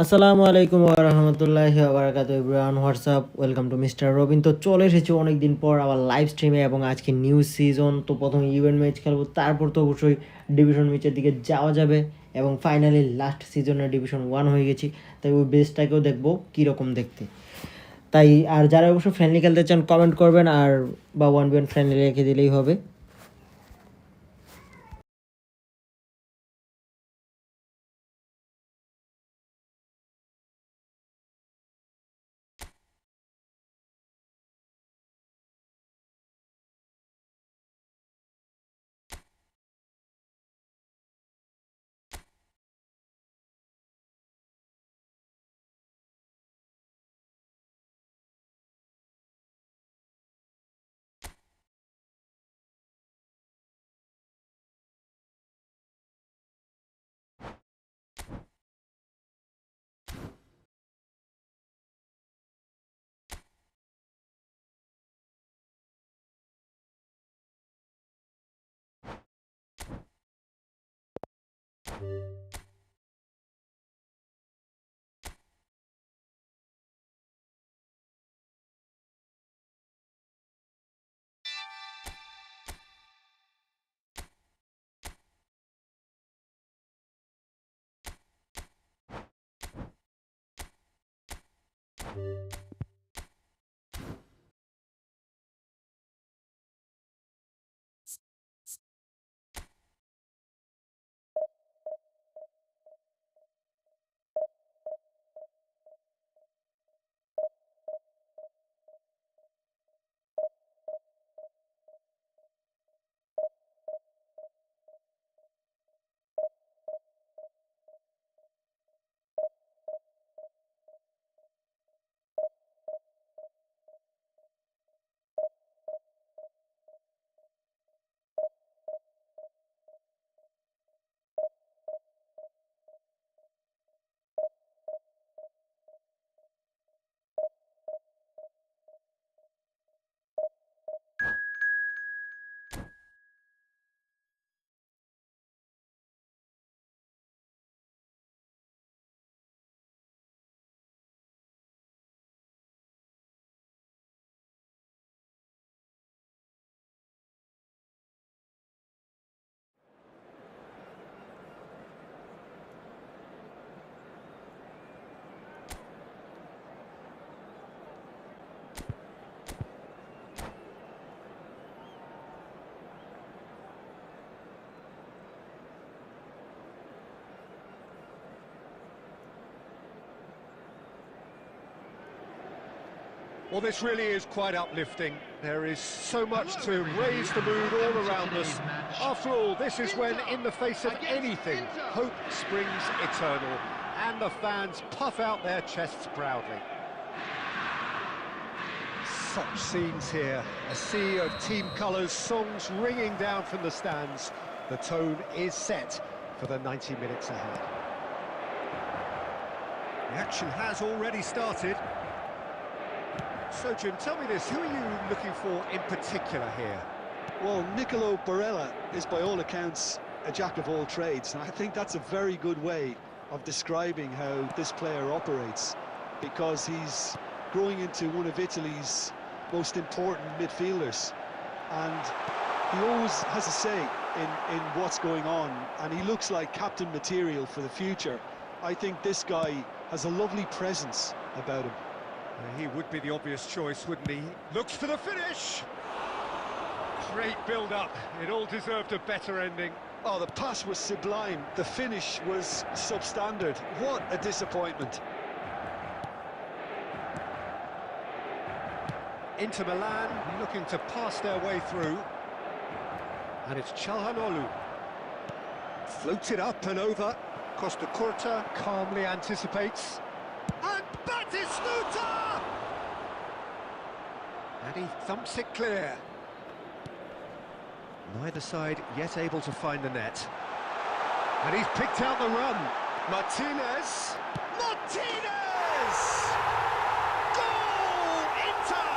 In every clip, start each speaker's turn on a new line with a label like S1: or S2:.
S1: আসসালামু আলাইকুম ওয়া রাহমাতুল্লাহি ওয়া বারাকাতুহু everyone WhatsApp welcome to MrRawBean। তো চলে এসেছি অনেক দিন পর আবার লাইভ স্ট্রিমে এবং আজকে নিউ সিজন। তো প্রথমে ইভেন্ট ম্যাচ খেলবো, তারপর তো অবশ্যই ডিভিশন ম্যাচের দিকে যাওয়া যাবে এবং ফাইনালি লাস্ট সিজনের ডিভিশন 1 হয়ে গেছি। তাই ওই বেসটাকেও দেখবো কীরকম দেখতে। তাই আর যারা অবশ্য ফ্রেন্ডলি খেলতে চান কমেন্ট করবেন, আর বা 1v1 ফ্রেন্ডলি রেখে দিলেই হবে।
S2: Well, this really is quite uplifting. There is so much to raise the mood all around us. After all, this is when, in the face of anything, hope springs eternal, and the fans puff out their chests proudly. Such scenes here, a sea of team colours, songs ringing down from the stands. The tone is set for the 90 minutes ahead. The action has already started. So, Jim, tell me this, who are you looking for in particular here?
S3: Well, Nicolo Barella is by all accounts a jack of all trades, and I think that's a very good way of describing how this player operates, because he's growing into one of Italy's most important midfielders, and he always has a say in what's going on, and he looks like captain material for the future. I think this guy has a lovely presence about him.
S2: He would be the obvious choice, wouldn't he? Looks for the finish! Great build-up. It all deserved a better ending.
S3: Oh, the pass was sublime. The finish was substandard. What a disappointment.
S2: Inter Milan looking to pass their way through. And it's Çalhanoğlu. Floated up and over. Costa Curta calmly anticipates. And Batistuta! And he thumps it clear. Neither side yet able to find the net. And he's picked out the run. Martinez! Martinez! Goal! Inter!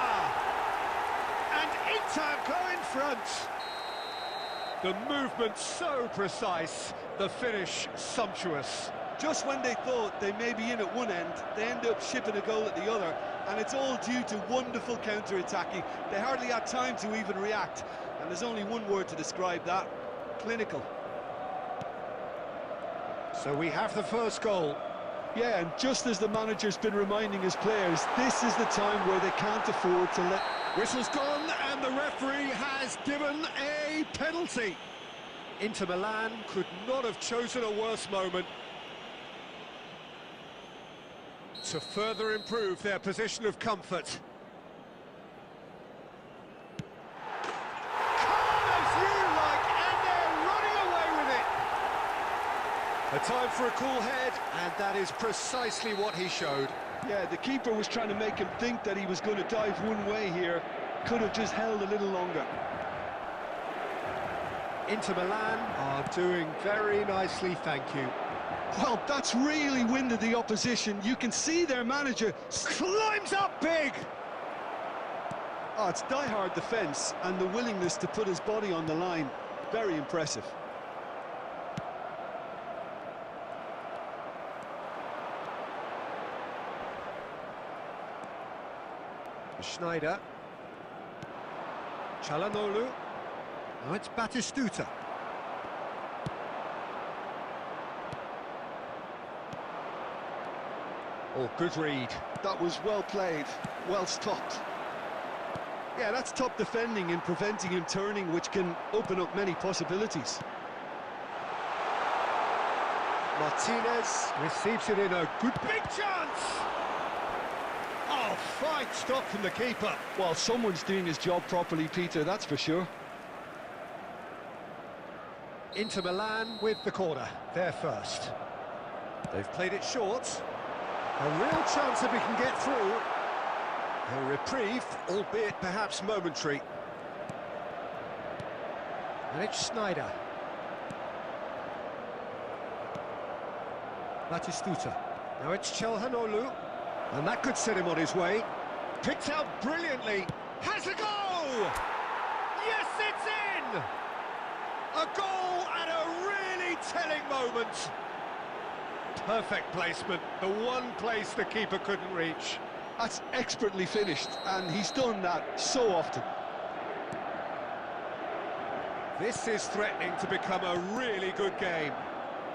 S2: And Inter go in front. The movement so precise, the finish sumptuous.
S3: just when they thought they may be in at one end, they end up shipping a goal at the other, and it's all due to wonderful counter-attacking. They hardly had time to even react, and there's only one word to describe that: clinical.
S2: So we have the first goal.
S3: Yeah, and just as the manager's been reminding his players, this is the time where they can't afford to let...
S2: Whistle's gone, and the referee has given a penalty. Inter Milan could not have chosen a worse moment to further improve their position of comfort. Calm as you like, and they're running away with it. A time for a cool head, and that is precisely what he showed.
S3: Yeah, the keeper was trying to make him think that he was going to dive one way here. Could have just held a little longer.
S2: Inter Milan are doing very nicely, thank you.
S3: Well, that's really winded the opposition. You can see their manager
S2: Climbs up big!
S3: Oh, it's die-hard defence and the willingness to put his body on the line. Very impressive.
S2: Schneider. Çalhanoğlu. Now it's Batistuta. Oh, good read.
S3: That was well played, well stopped. Yeah, that's top defending and preventing him turning, which can open up many possibilities.
S2: Martinez receives it in a good big chance. Oh, fine stop from the keeper.
S3: Well, someone's doing his job properly, Peter, that's for sure.
S2: Inter Milan with the corner, they're first. They've played it short. A real chance if we can get through. A reprieve, albeit perhaps momentary. And it's Schneider. Batistuta. Now it's Çalhanoğlu. And that could set him on his way. Picked out brilliantly. Has a goal! Yes, it's in! A goal at a really telling moment. Perfect placement, the one place the keeper couldn't reach.
S3: That's expertly finished, and he's done that so often.
S2: This is threatening to become a really good game.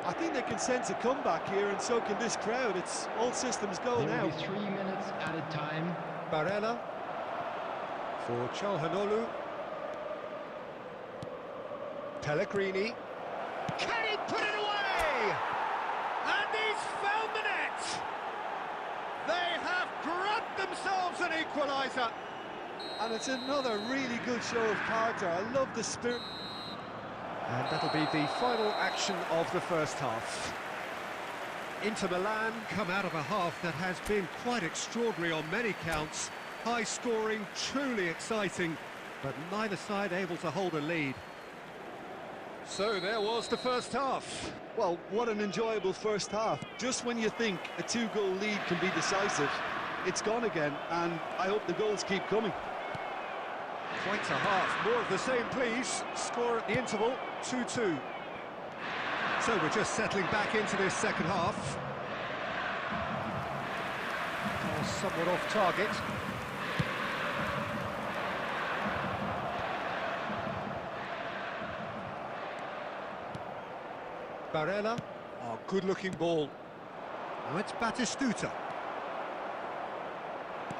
S3: I think they can sense a comeback here, and so can this crowd. It's all systems go
S4: There
S3: now.
S4: will be 3 minutes added time.
S2: Barella for Çalhanoğlu. Pellegrini. Can he put it away? And he's found the net! They have grabbed themselves an equaliser.
S3: And it's another really good show of character. I love the spirit.
S2: And that'll be the final action of the first half. Inter Milan come out of a half that has been quite extraordinary on many counts. High scoring, truly exciting, but neither side able to hold a lead. So there was the first half.
S3: Well, what an enjoyable first half. Just when you think a two-goal lead can be decisive, it's gone again, and I hope the goals keep coming.
S2: Quite a half. More of the same, please. Score at the interval, 2-2. So we're just settling back into this second half. Somewhat off target. Barella. Oh, good-looking ball. Now it's Batistuta.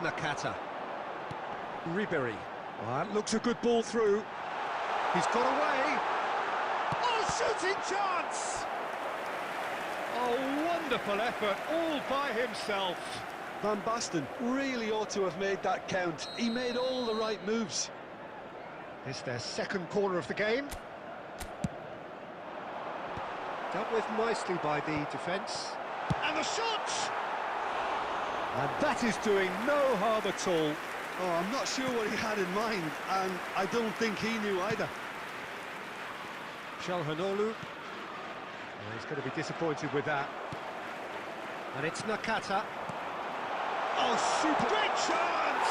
S2: Nakata. Ribery. Oh, that looks a good ball through. He's got away. Oh, shooting chance! Oh, wonderful effort, all by himself.
S3: Van Basten really ought to have made that count. He made all the right moves.
S2: It's their second corner of the game. Dealt with nicely by the defence. And the shot! And that is doing no harm at all.
S3: Oh, I'm not sure what he had in mind, and I don't think he knew either.
S2: Çalhanoğlu. Oh, he's going to be disappointed with that. And it's Nakata. Oh, super! Great chance!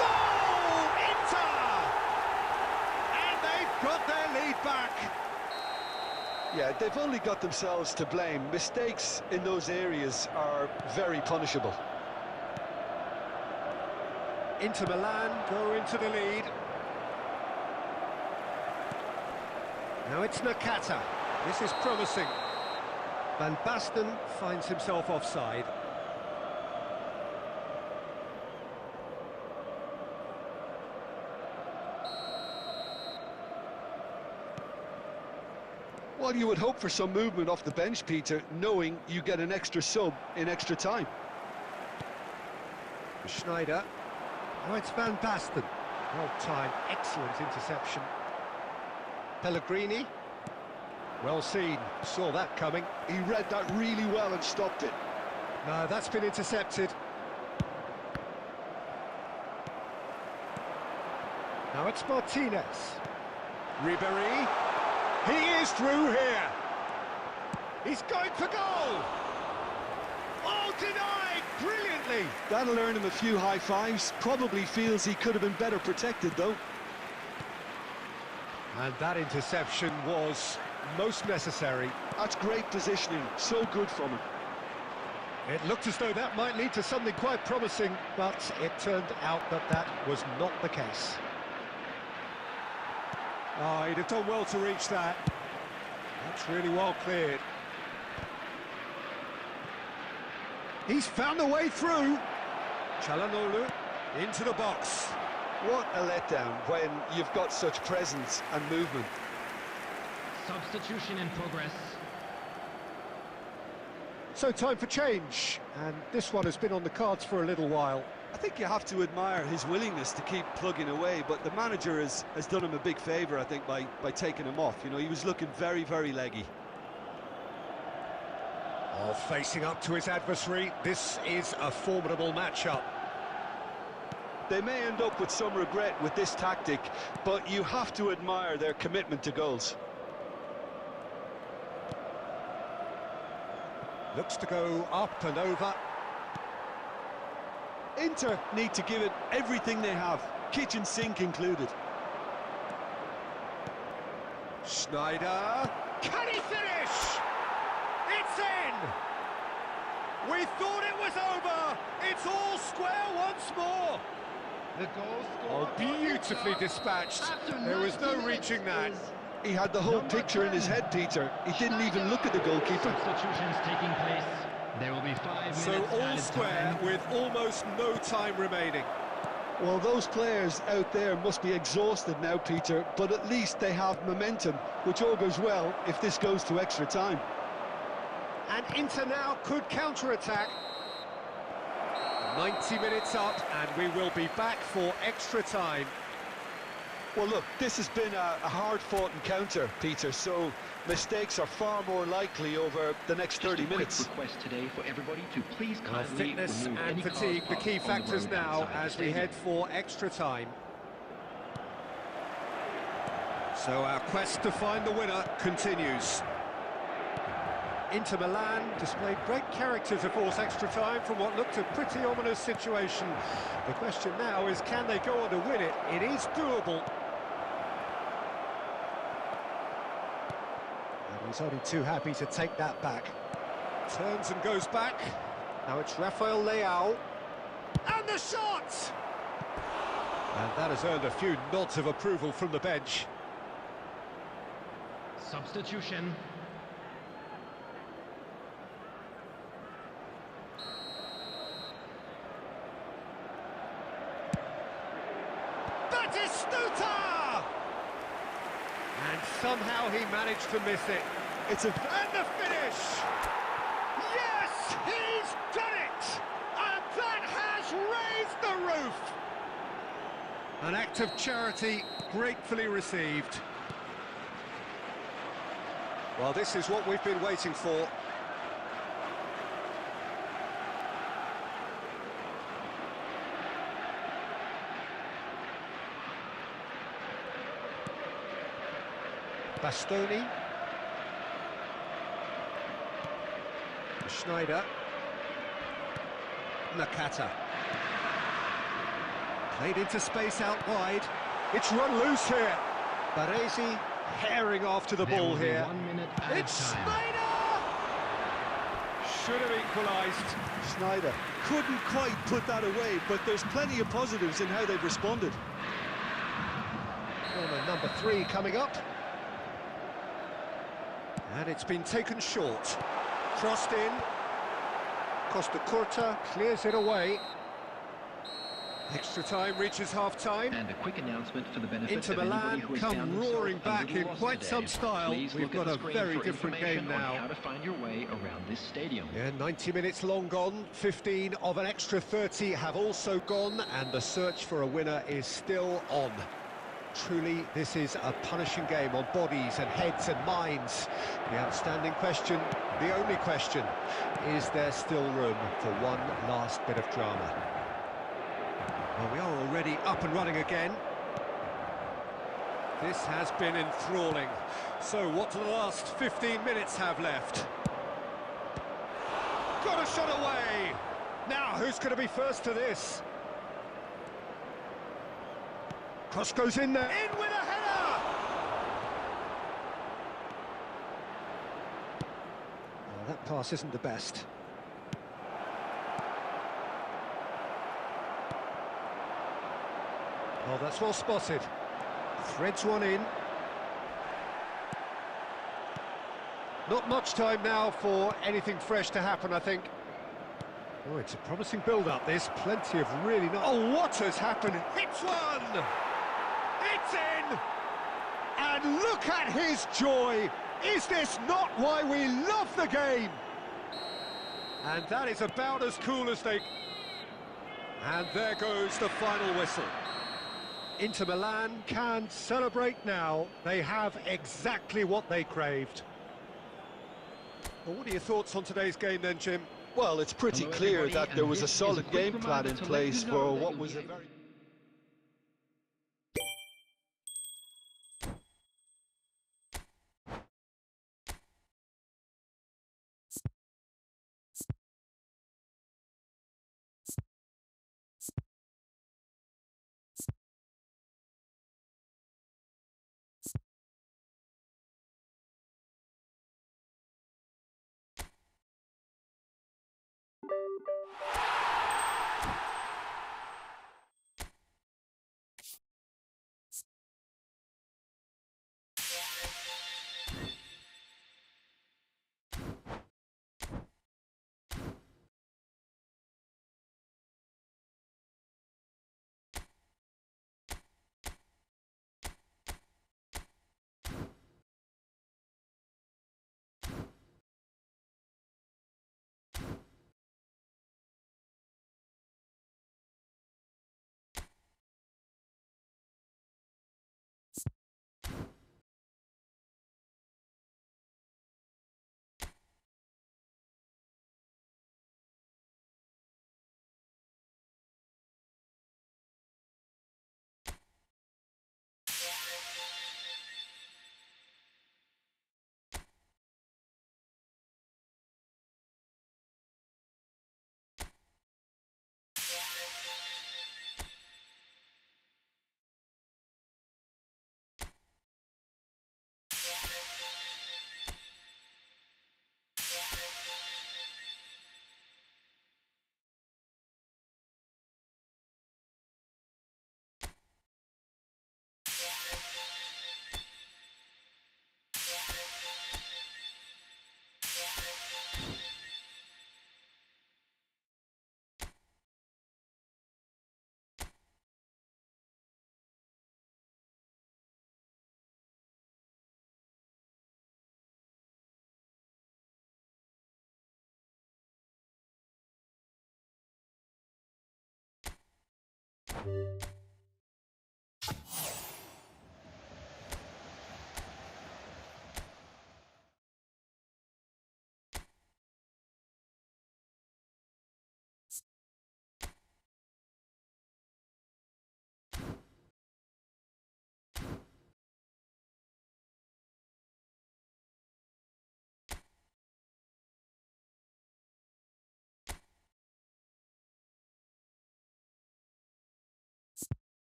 S2: Goal! Inter! And they've got their lead back.
S3: Yeah, they've only got themselves to blame. Mistakes in those areas are very punishable.
S2: Inter Milan go into the lead. Now it's Nakata. This is promising. Van Basten finds himself offside.
S3: Well, you would hope for some movement off the bench, Peter, knowing you get an extra sub in extra time.
S2: Schneider. Now it's Van Basten. Well timed, excellent interception. Pellegrini. Well seen, saw that coming.
S3: He read that really well and stopped it.
S2: No, that's been intercepted. Now it's Martinez. Ribéry. He is through here. He's going for goal. Oh, denied brilliantly.
S3: That'll earn him a few high fives. Probably feels he could have been better protected, though.
S2: And that interception was most necessary.
S3: That's great positioning. So good from him.
S2: It looked as though that might lead to something quite promising, but it turned out that that was not the case. Oh, he'd have done well to reach that. That's really well cleared. He's found a way through. Çalhanoğlu into the box.
S3: What a letdown when you've got such presence and movement.
S4: Substitution in progress.
S2: So time for change, and this one has been on the cards for a little while.
S3: I think you have to admire his willingness to keep plugging away, but the manager has done him a big favour, I think, by taking him off. You know, he was looking very, very leggy.
S2: Oh, facing up to his adversary, this is a formidable matchup.
S3: They may end up with some regret with this tactic, but you have to admire their commitment to goals.
S2: Looks to go up and over.
S3: Inter need to give it everything they have, kitchen sink included.
S2: Schneider, can he finish? It's in! We thought it was over, it's all square once more.
S4: The goal
S2: Oh,
S4: scorer.
S2: beautifully dispatched, there was no reaching that.
S3: He had the whole picture in his head, Peter. He didn't even look at the goalkeeper.
S4: Substitutions taking place. There will be 5 minutes
S2: So all
S4: added
S2: square
S4: time.
S2: with almost no time remaining.
S3: Well, those players out there must be exhausted now, Peter, but at least they have momentum, which all goes well if this goes to extra time.
S2: And Inter now could counter-attack. 90 minutes up, and we will be back for extra time.
S3: Well, look, this has been a hard-fought encounter, Peter, so mistakes are far more likely over the next 30 minutes.
S5: Request today for everybody to please kindly
S2: Fitness
S5: remove
S2: and
S5: any
S2: fatigue, the
S5: cars
S2: key
S5: parked on the
S2: factors
S5: road
S2: now
S5: outside the
S2: as we
S5: stadium.
S2: head for extra time. So our quest to find the winner continues. Inter Milan displayed great character to force extra time from what looked a pretty ominous situation. The question now is, can they go on to win it? It is doable. And he's only too happy to take that back. Turns and goes back. Now it's Rafael Leao. And the shot! And that has earned a few nods of approval from the bench.
S4: Substitution.
S2: Batistuta! And somehow he managed to miss it. And the finish! Yes, he's done it! And that has raised the roof! An act of charity gratefully received. Well, this is what we've been waiting for. Bastoni. Schneider. Nakata. Played into space out wide. It's run loose here. Baresi Herring after the
S4: There
S2: ball
S4: will be
S2: here.
S4: 1 minute added
S2: It's
S4: time.
S2: Snyder! Should have equalised.
S3: Snyder couldn't quite put that away, but there's plenty of positives in how they've responded.
S2: Corner number 3 coming up. And it's been taken short. Crossed in. Costa Curta clears it away. Extra time reaches half-time.
S5: And a quick announcement for the benefit
S2: Inter
S5: of anybody
S2: Milan
S5: who has
S2: come
S5: found themselves
S2: roaring
S5: a
S2: back
S5: little
S2: in
S5: lost
S2: quite
S5: today.
S2: some style.
S5: Please
S2: We've
S5: look
S2: got
S5: at
S2: a
S5: the screen
S2: very
S5: for
S2: different
S5: information
S2: game
S5: on
S2: now.
S5: how to find your way around this stadium.
S2: Yeah, 90 minutes long gone, 15 of an extra 30 have also gone, and the search for a winner is still on. Truly, this is a punishing game on bodies and heads and minds. The outstanding question, the only question, is there still room for one last bit of drama? Well, we are already up and running again. This has been enthralling. So what do the last 15 minutes have left? Got a shot away! Now, who's going to be first to this? Cross goes in there. In with a header! Well, that pass isn't the best. Oh, that's well spotted. Threads one in. Not much time now for anything fresh to happen, I think. Oh, it's a promising build-up, this. Plenty of really nice... Oh, what has happened? Hits one! It's in! And look at his joy! Is this not why we love the game? And that is about as cool as they... And there goes the final whistle. Inter Milan can celebrate now. They have exactly what they craved. Well, what are your thoughts on today's game then, Jim?
S3: Well, it's pretty
S4: Hello,
S3: clear
S4: everybody,
S3: that there
S4: and
S3: was a
S4: this is
S3: solid
S4: a quick
S3: game plan
S4: reminder
S3: in
S4: to let
S3: place
S4: you know
S3: for
S4: that
S3: what
S4: you'll
S3: was
S4: be
S3: a very...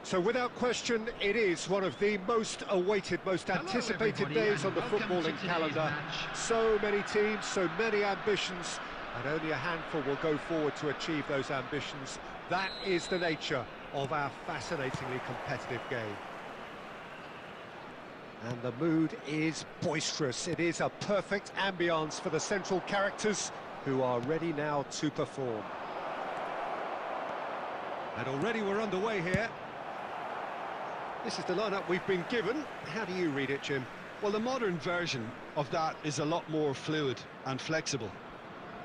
S2: So without question, it is one of the most awaited, most anticipated days on the footballing calendar. So many teams, so many ambitions, and only a handful will go forward to achieve those ambitions. That is the nature of our fascinatingly competitive game. And the mood is boisterous. It is a perfect ambience for the central characters who are ready now to perform. And already we're underway here. This is the lineup we've been given. How do you read it, Jim?
S3: Well, the modern version of that is a lot more fluid and flexible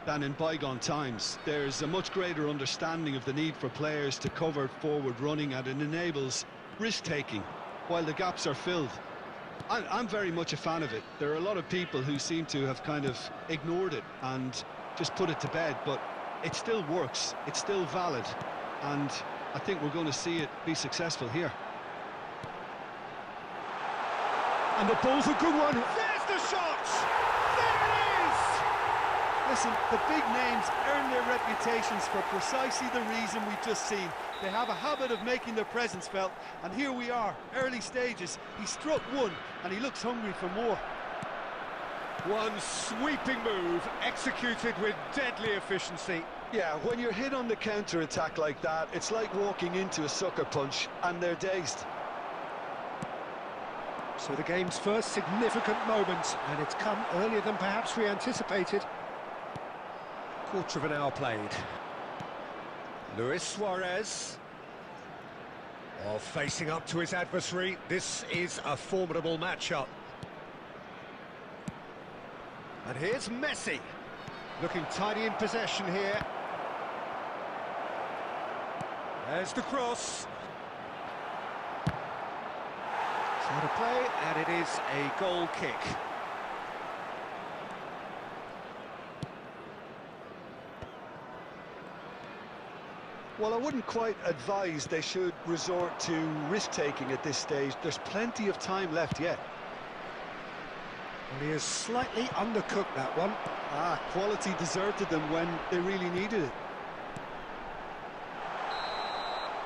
S3: than in bygone times. There's a much greater understanding of the need for players to cover forward running, and it enables risk-taking while the gaps are filled. I'm very much a fan of it. There are a lot of people who seem to have kind of ignored it and just put it to bed, but it still works, it's still valid, and I think we're going to see it be successful here.
S2: And the ball's a good one. There's the shot! There it is!
S3: Listen, the big names earn their reputations for precisely the reason we've just seen. They have a habit of making their presence felt, and here we are, early stages. He struck one, and he looks hungry for more.
S2: One sweeping move, executed with deadly efficiency.
S3: Yeah, when you're hit on the counter-attack like that, it's like walking into a sucker punch, and they're dazed.
S2: So the game's first significant moment, and it's come earlier than perhaps we anticipated. Quarter of an hour played. Luis Suarez. Oh, facing up to his adversary. This is a formidable matchup. And here's Messi. Looking tidy in possession here. There's the cross. Out of play, and it is a goal kick.
S3: Well, I wouldn't quite advise they should resort to risk-taking at this stage. There's plenty of time left yet.
S2: And he has slightly undercooked that one.
S3: Quality deserted them when they really needed it.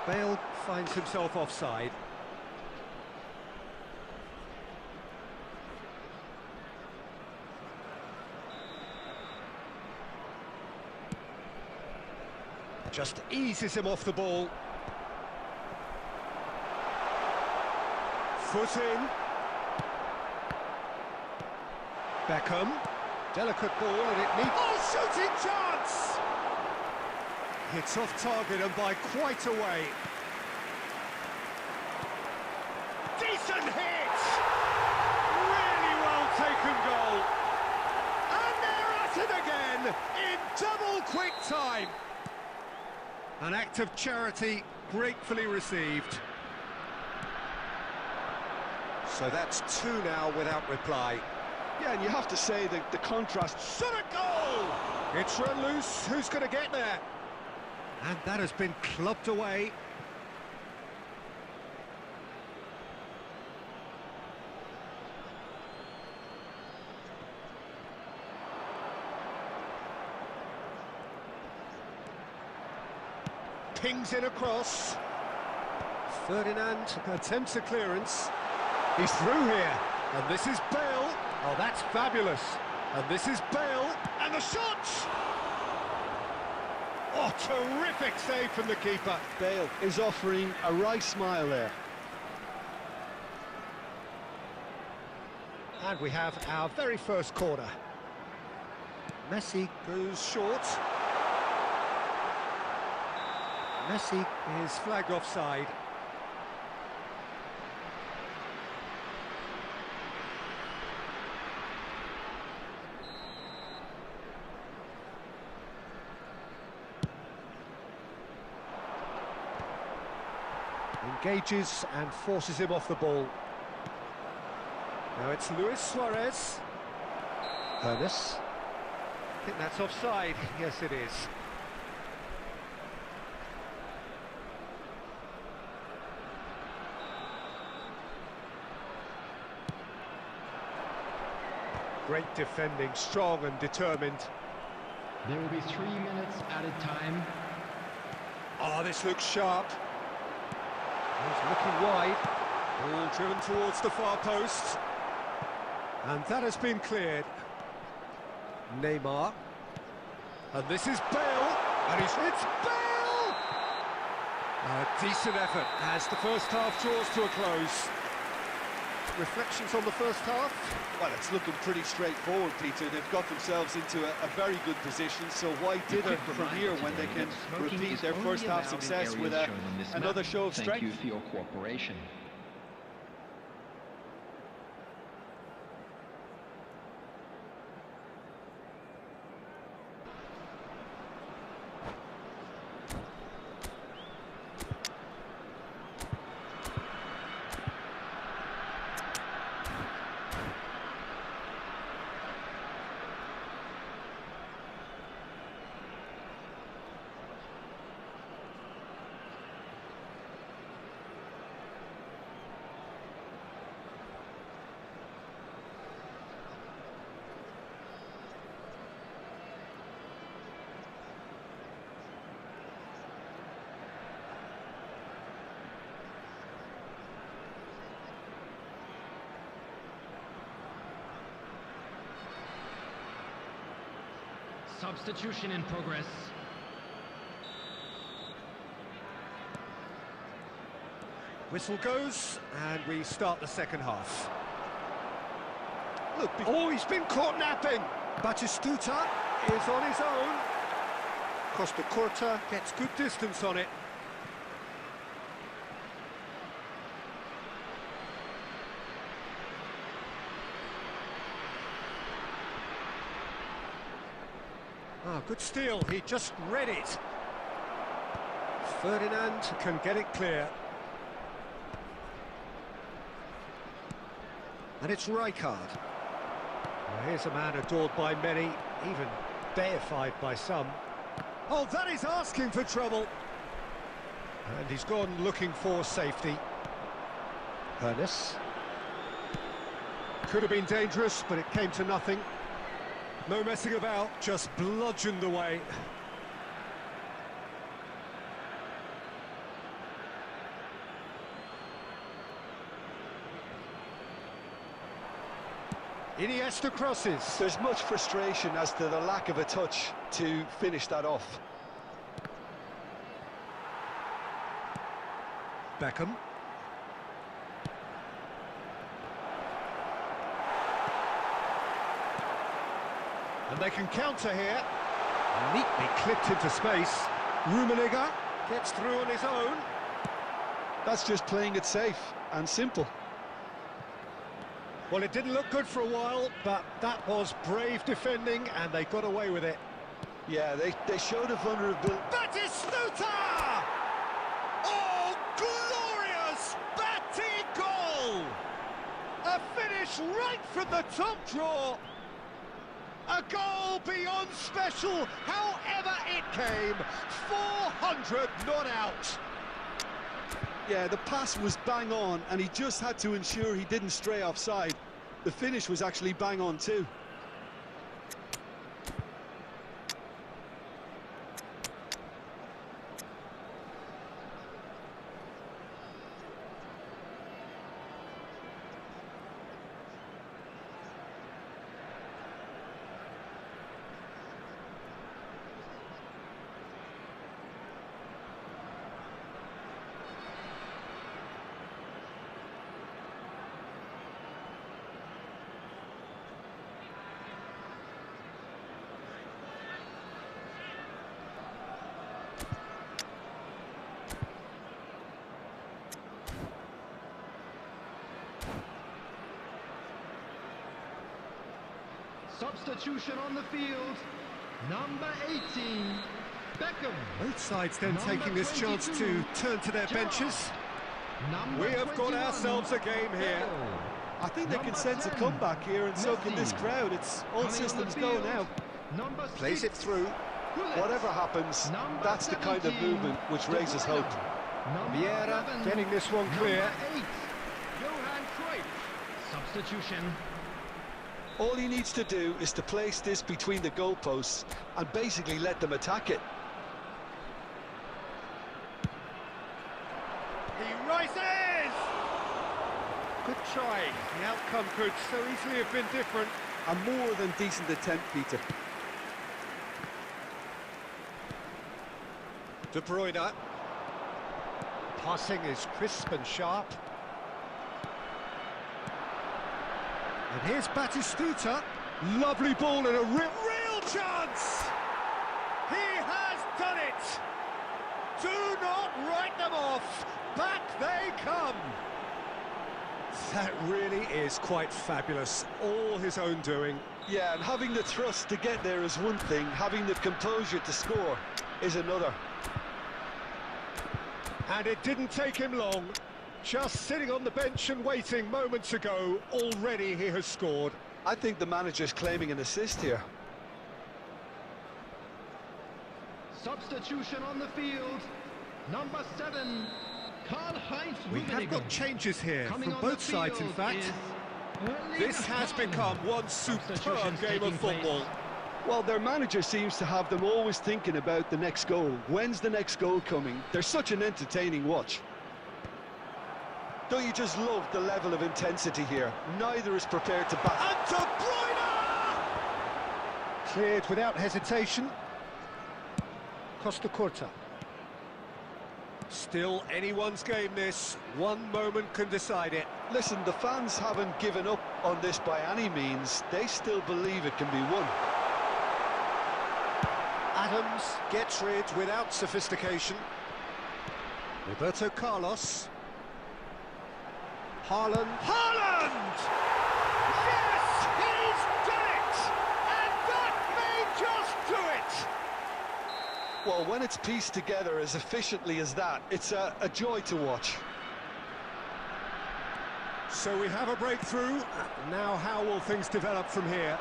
S2: Bale finds himself offside. Just eases him off the ball. Foot in. Beckham. Delicate ball, and it needs... Oh, shooting chance! Hits off target and by quite a way. Decent hit! Really well taken goal. And they're at it again in double quick time. An act of charity gratefully received. So that's two now without reply.
S3: Yeah, and you have to say that the contrast...
S2: Shot a goal! It's run loose, who's going to get there? And that has been clubbed away. Pings in across. Ferdinand attempts a clearance. He's through here. And this is Bale. Oh, that's fabulous. And this is Bale. And the shot! Oh, terrific save from the keeper.
S3: Bale is offering a wry smile there.
S2: And we have our very first corner. Messi goes short. Messi is flagged offside. Engages and forces him off the ball. Now it's Luis Suarez. Ernest. I think that's offside. Yes, it is. Great defending, strong and determined.
S4: There will be 3 minutes added time.
S2: Oh, this looks sharp. He's looking wide. Ball driven towards the far post. And that has been cleared. Neymar. And this is Bale. And it's Bale! A decent effort as the first half draws to a close. Reflections on the first half?
S3: Well, it's looking pretty straightforward, Peter. They've got themselves into a very good position, so why dither from here when they can repeat their first half success with another show of strength?
S5: Thank you for your cooperation.
S4: Substitution in progress.
S2: Whistle goes, and we start the second half. Look, oh, he's been caught napping. Batistuta is on his own. Costa Curta gets good distance on it. Ah, good steal, he just read it. Ferdinand can get it clear. And it's Rijkaard. Well, here's a man adored by many, even deified by some. Oh, that is asking for trouble. And he's gone looking for safety. Ernest. Could have been dangerous, but it came to nothing. No messing about, just bludgeoned away. Iniesta crosses.
S3: There's much frustration as to the lack of a touch to finish that off.
S2: Beckham. And they can counter here. Neatly clipped into space. Rummenigge gets through on his own.
S3: That's just playing it safe and simple.
S2: Well, it didn't look good for a while, but that was brave defending, and they got away with it.
S3: Yeah, they showed a vulnerability.
S2: Batistuta! Oh, glorious Batty goal! A finish right from the top draw. A goal beyond special, however it came. 400 not out.
S3: Yeah, the pass was bang on, and he just had to ensure he didn't stray offside. The finish was actually bang on too.
S4: Substitution on the field. Number 18, Beckham.
S2: Both sides then
S4: Number
S2: taking this chance
S4: 22,
S2: to turn to their benches.
S4: Number
S2: We have got
S4: 21,
S2: ourselves a game here.
S4: Bale.
S3: I think they can
S4: Number
S3: sense a
S4: 10,
S3: comeback here, and so can this
S4: Messi.
S3: crowd. It's all
S4: Coming on the
S3: systems go
S4: field,
S3: now.
S4: Number
S2: Plays
S4: 6,
S2: it through.
S4: Gullit.
S3: Whatever happens,
S4: Number
S3: that's the kind of
S4: 17,
S3: movement which
S4: De
S3: raises
S4: Bruyne.
S3: hope.
S4: Number
S2: Vieira
S4: 11,
S2: getting this one clear.
S4: Number 8, Johan Cruyff. Substitution.
S3: All he needs to do is to place this between the goalposts and basically let them attack it.
S2: He rises! Good try. The outcome could so easily have been different.
S3: A more than decent attempt, Peter.
S2: De Bruyne. Passing is crisp and sharp. And here's Batistuta. Lovely ball and a real chance! He has done it! Do not write them off. Back they come. That really is quite fabulous. All his own doing.
S3: Yeah, and having the thrust to get there is one thing, having the composure to score is another.
S2: And it didn't take him long. Just sitting on the bench and waiting moments ago, already he has scored.
S3: I think the manager's claiming an assist here.
S4: Substitution on the field. Number 7, Karl-Heinz
S2: We have
S4: Rummenigge.
S2: got changes here
S4: Coming
S2: from
S4: on the
S2: both sides, in
S4: field
S2: fact.
S4: is
S2: This has
S4: Bellingham.
S2: become one superb
S4: Substitutions
S2: game of
S4: taking place.
S2: football.
S3: Well, their manager seems to have them always thinking about the next goal. When's the next goal coming? They're such an entertaining watch. Don't you just love the level of intensity here? Neither is prepared to back.
S2: And De Bruyne! Cleared without hesitation. Costa Corta. Still anyone's game this. One moment can decide it.
S3: Listen, the fans haven't given up on this by any means. They still believe it can be won.
S2: Adams gets rid without sophistication. Roberto Carlos. Haaland. Haaland! Yes, he's done it! And that may just do it!
S3: Well, when it's pieced together as efficiently as that, it's a joy to watch.
S2: So we have a breakthrough. Now how will things develop from here?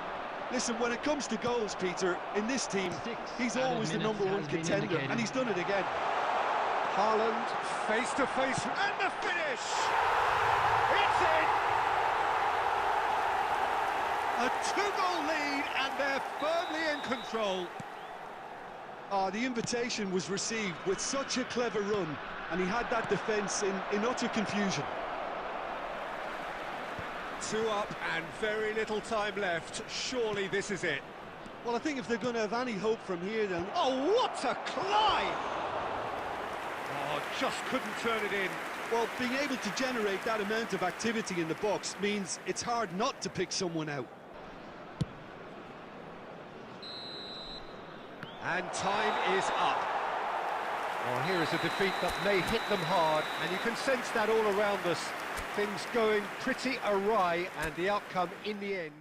S3: Listen, when it comes to goals, Peter, in this team, he's always the #1 contender, and he's done it again.
S2: Haaland, face-to-face, and the finish! It's in! A 2-goal lead, and they're firmly in control.
S3: The invitation was received with such a clever run, and he had that defence in utter confusion.
S2: 2 up and very little time left. Surely this is it.
S3: Well, I think if they're going to have any hope from here, then...
S2: Oh, what a climb! Oh, just couldn't turn it in.
S3: Well, being able to generate that amount of activity in the box means it's hard not to pick someone out.
S2: And time is up. Well, here is a defeat that may hit them hard, and you can sense that all around us. Things going pretty awry, and the outcome in the end.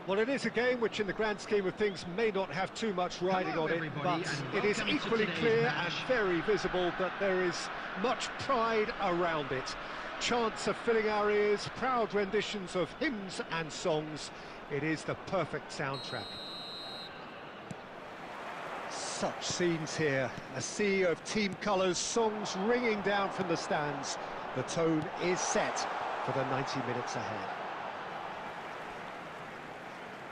S2: Well, it is a game which in the grand scheme of things may not have too much riding
S4: Hello,
S2: on it,
S4: everybody,
S2: but
S4: and
S2: it is
S4: welcome to
S2: equally
S4: today's
S2: clear
S4: match.
S2: and very visible that there is much pride around it. Chants are filling our ears, proud renditions of hymns and songs. It is the perfect soundtrack. Such scenes here, a sea of team colours, songs ringing down from the stands. The tone is set for the 90 minutes ahead.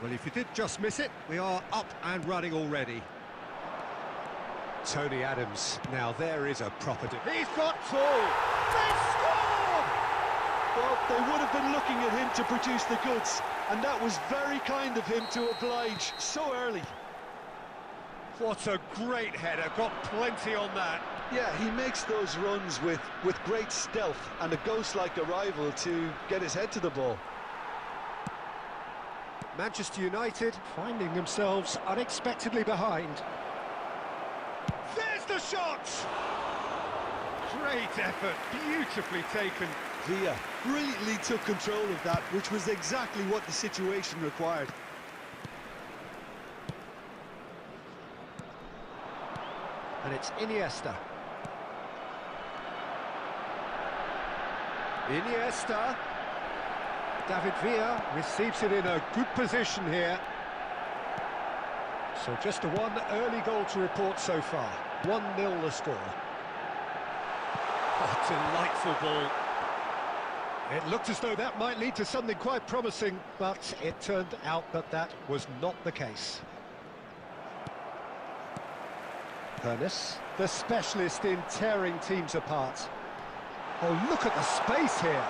S2: Well, if you did just miss it, we are up and running already. Tony Adams, now there is a proper... He's got two! They scored!
S3: Well, they would have been looking at him to produce the goods, and that was very kind of him to oblige so early.
S2: What a great header, got plenty on that.
S3: Yeah, he makes those runs with great stealth and a ghost-like arrival to get his head to the ball.
S2: Manchester United finding themselves unexpectedly behind. There's the shot! Great effort, beautifully taken.
S3: Villa brilliantly took control of that, which was exactly what the situation required.
S2: And it's Iniesta. Iniesta. David Villa receives it in a good position here. So just a one early goal to report so far. 1-0 the score. Oh, delightful ball. It looked as though that might lead to something quite promising, but it turned out that that was not the case. Pernis, the specialist in tearing teams apart. Oh, look at the space here.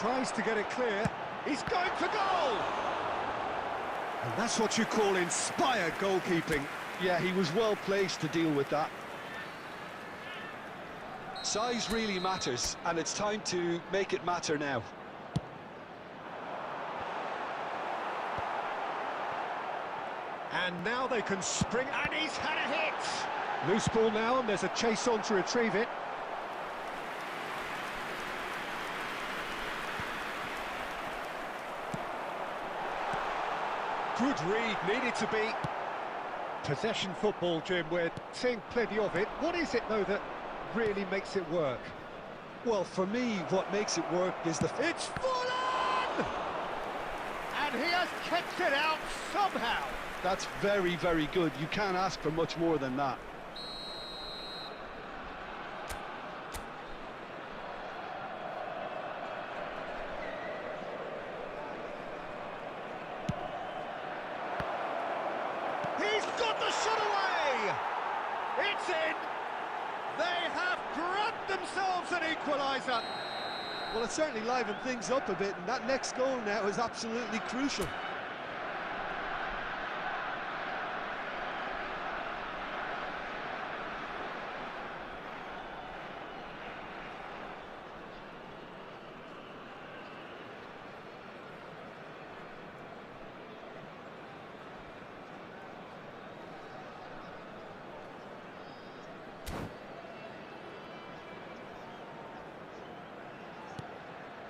S2: Tries to get it clear. He's going for goal! And that's what you call inspired goalkeeping.
S3: Yeah, he was well placed to deal with that. Size really matters, and it's time to make it matter now.
S2: And now they can spring, and he's had a hit! Loose ball now, and there's a chase on to retrieve it. Good read, needed to be. Possession football, Jim, we're seeing plenty of it. What is it, though, that really makes it work?
S3: Well, for me, what makes it work is the...
S2: It's full on! And he has kept it out somehow.
S3: That's very, very good. You can't ask for much more than that.
S2: He's got the shot away! It's in! They have grabbed themselves an equaliser.
S3: Well, it certainly livened things up a bit, and that next goal now is absolutely crucial.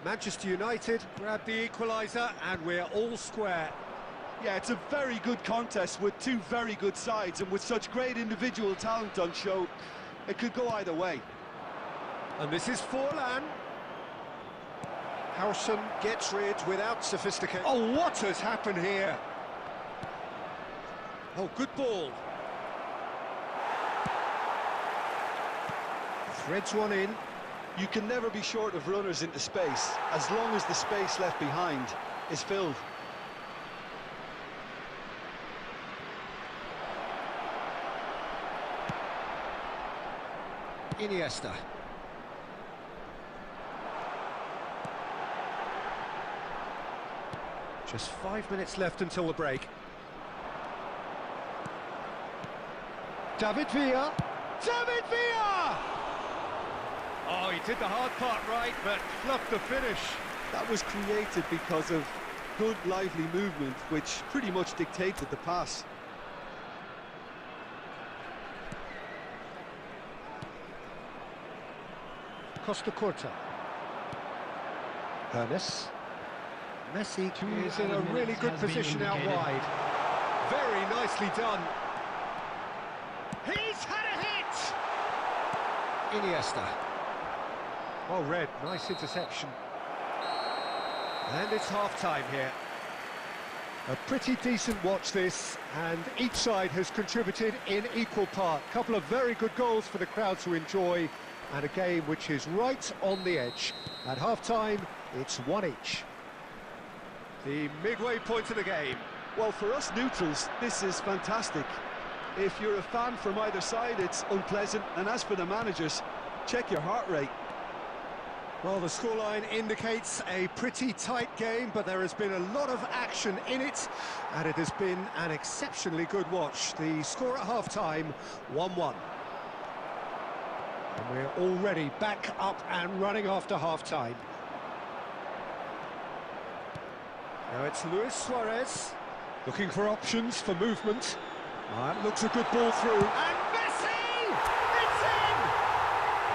S2: Manchester United grab the equaliser, and we're all square.
S3: Yeah, it's a very good contest with two very good sides, and with such great individual talent on show, it could go either way.
S2: And this is Forlan. Howson gets rid without sophistication. Oh, what has happened here? Oh, good ball. Threads one in.
S3: You can never be short of runners into space, as long as the space left behind is filled.
S2: Iniesta. Just 5 minutes left until the break. David Villa. David Villa! Oh, he did the hard part right, but fluffed the finish.
S3: That was created because of good, lively movement, which pretty much dictated the pass.
S2: Costa Curta. Ernest. Messi is in a really good position out wide. Very nicely done. He's had a hit! Iniesta. Well read, nice interception. And it's half-time here. A pretty decent watch this, and each side has contributed in equal part. Couple of very good goals for the crowd to enjoy, and a game which is right on the edge. At half-time, it's one each. The midway point of the game.
S3: Well, for us neutrals, this is fantastic. If you're a fan from either side, it's unpleasant, and as for the managers, check your heart rate.
S2: Well, the scoreline indicates a pretty tight game, but there has been a lot of action in it, and it has been an exceptionally good watch. The score at half-time, 1-1. And we're already back up and running after half-time. Now it's Luis Suarez, looking for options for movement. That looks a good ball through. And Messi! It's in!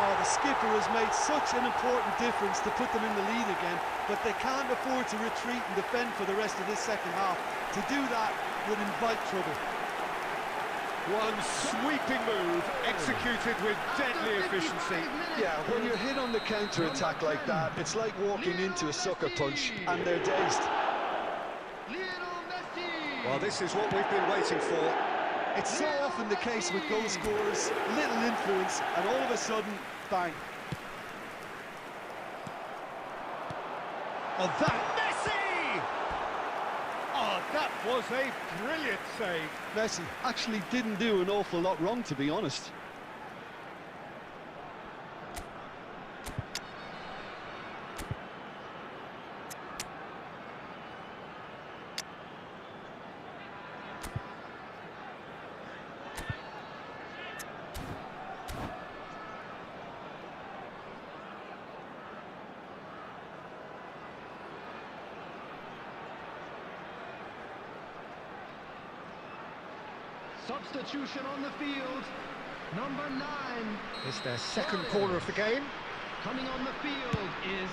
S3: Oh, the skipper has made such an important difference to put them in the lead again, but they can't afford to retreat and defend for the rest of this second half. To do that would invite trouble.
S2: One sweeping move, executed with deadly efficiency.
S3: Yeah, when you're hit on the counter-attack like that, it's like walking into a sucker punch, and they're dazed.
S2: Well, this is what we've been waiting for.
S3: It's so often the case with goal scorers, little influence, and all of a sudden, bang.
S2: Oh, that Messi! Oh, that was a brilliant save.
S3: Messi actually didn't do an awful lot wrong, to be honest.
S4: Substitution on the field. Number 9.
S2: It's their second corner of the game.
S4: Coming on the field is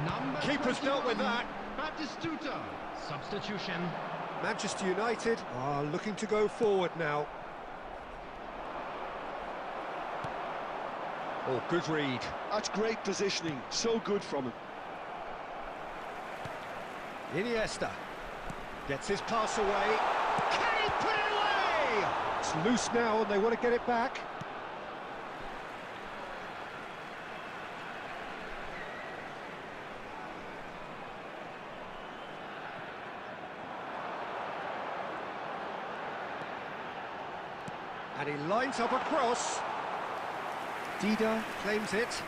S4: number
S2: Keeper's dealt with
S4: 21,
S2: that.
S4: Batistuta. Substitution.
S2: Manchester United are looking to go forward now. Oh, good read.
S3: That's great positioning, so good from him.
S2: Iniesta gets his pass away. Can he put it away? It's loose now and they want to get it back. And he lines up a cross. Dida claims it.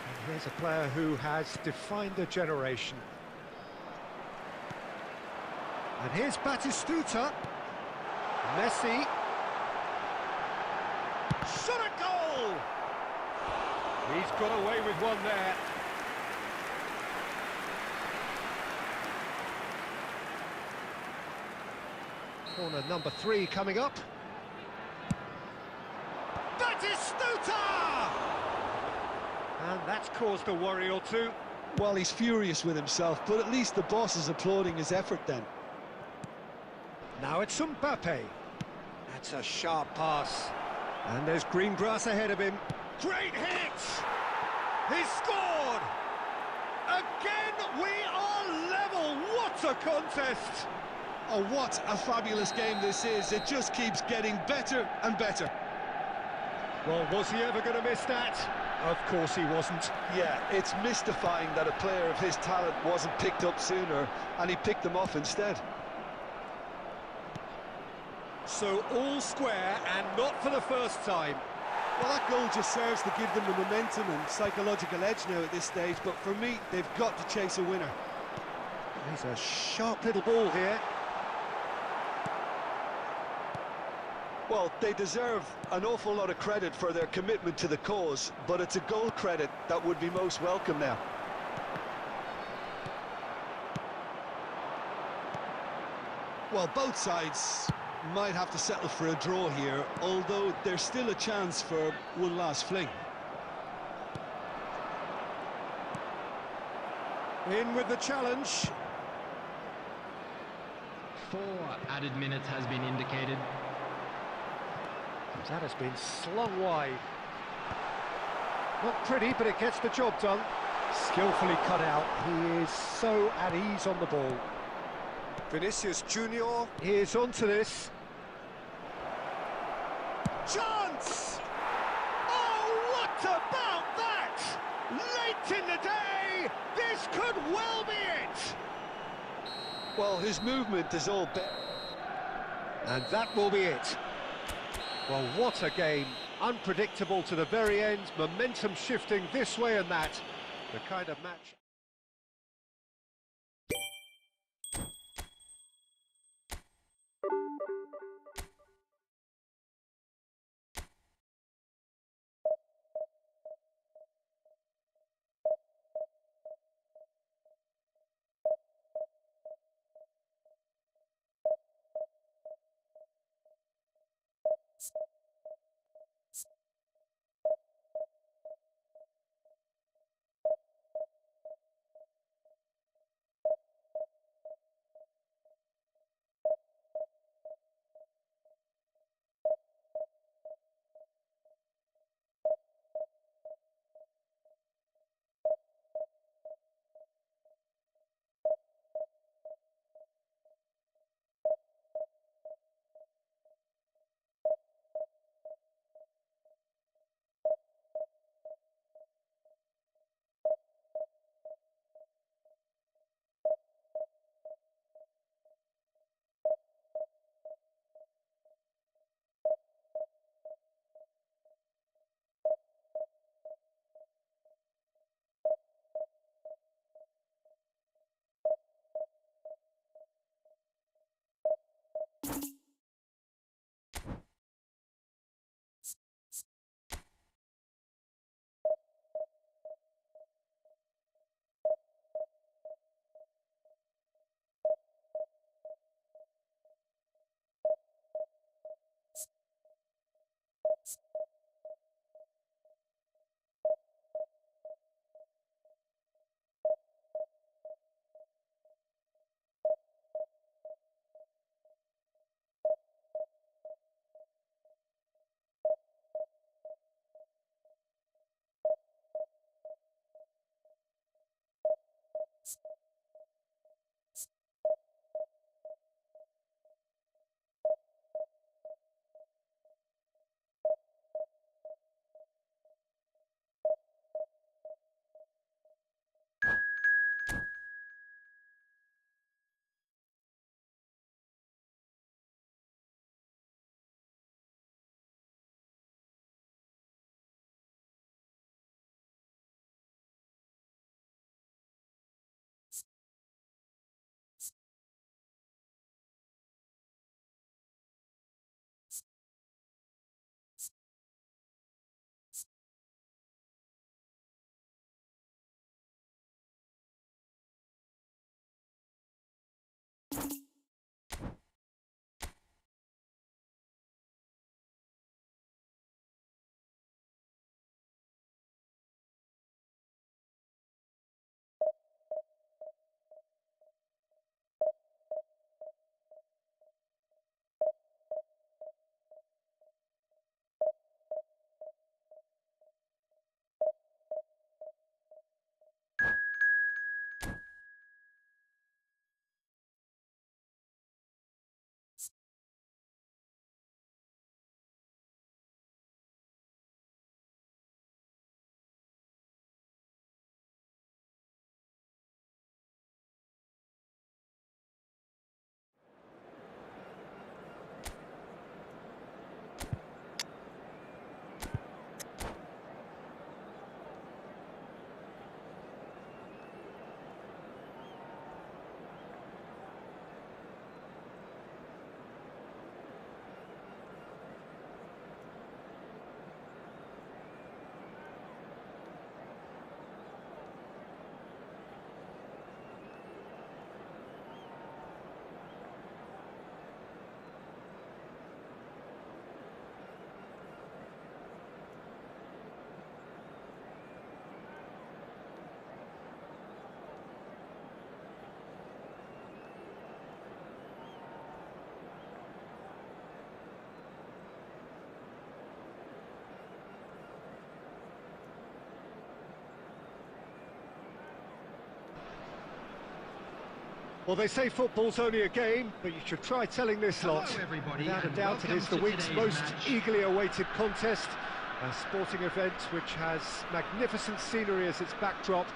S2: And here's a player who has defined a generation. And here's Batistuta. Messi. Shot a goal! He's got away with one there. Corner number 3 coming up. Batistuta! And that's caused a worry or two.
S3: Well, he's furious with himself, but at least the boss is applauding his effort then.
S2: Now it's Mbappe. That's a sharp pass. And there's green grass ahead of him. Great hit! He's scored! Again, we are level! What a contest!
S3: Oh, what a fabulous game this is. It just keeps getting better and better.
S2: Well, was he ever going to miss that? Of course he wasn't.
S3: Yeah, it's mystifying that a player of his talent wasn't picked up sooner, and he picked them off instead.
S2: So all square, and not for the first time.
S3: Well, that goal just serves to give them the momentum and psychological edge now at this stage, but for me, they've got to chase a winner.
S2: He's a sharp little ball here.
S3: Well, they deserve an awful lot of credit for their commitment to the cause, but it's a goal credit that would be most welcome now. Well, both sides might have to settle for a draw here, although there's still a chance for one last fling.
S2: In with the challenge.
S4: 4 added minutes has been indicated.
S2: That has been slung wide. Not pretty, but it gets the job done. Skillfully cut out. He is so at ease on the ball. Vinicius Junior is onto this. Chance! Oh, what about that? Late in the day, this could well be it.
S3: Well, his movement is all better.
S2: And that will be it. Well, what a game. Unpredictable to the very end, momentum shifting this way and that. The kind of match... Well, they say football's only a game, but you should try telling this lot.
S4: Hello, everybody,
S2: Without a
S4: and
S2: doubt, it
S4: welcome
S2: is the
S4: to
S2: week's
S4: today's
S2: most
S4: match.
S2: eagerly awaited contest. A sporting event which has magnificent scenery as its backdrop.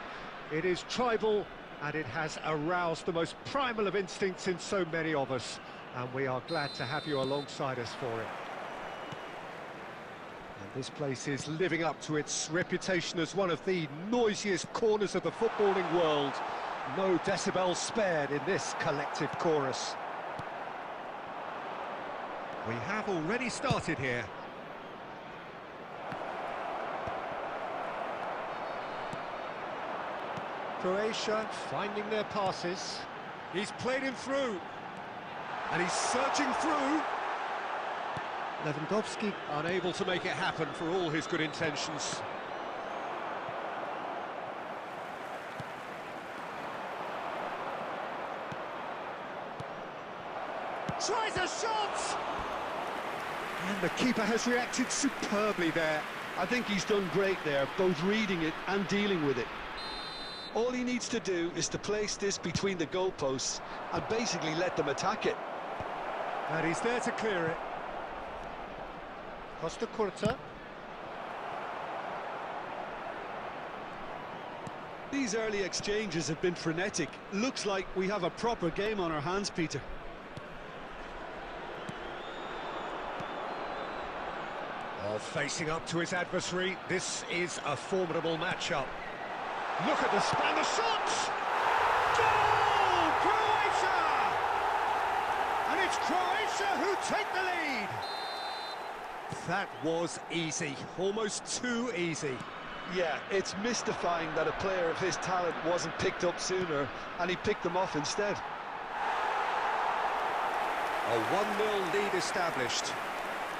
S2: It is tribal, and it has aroused the most primal of instincts in so many of us. And we are glad to have you alongside us for it. And this place is living up to its reputation as one of the noisiest corners of the footballing world. No decibels spared in this collective chorus. We have already started here. Croatia finding their passes. He's played him through. And he's searching through. Lewandowski unable to make it happen for all his good intentions. Tries a shot! And the keeper has reacted superbly there.
S3: I think he's done great there, both reading it and dealing with it. All he needs to do is to place this between the goalposts and basically let them attack it.
S2: And he's there to clear it. Costa Curta.
S3: These early exchanges have been frenetic. Looks like we have a proper game on our hands, Peter.
S2: Oh, facing up to his adversary, this is a formidable matchup. Look at the span, the shot! Goal! Croatia! And it's Croatia who take the lead! That was easy, almost too easy.
S3: Yeah, it's mystifying that a player of his talent wasn't picked up sooner, and he picked them off instead.
S2: A 1-0 lead established.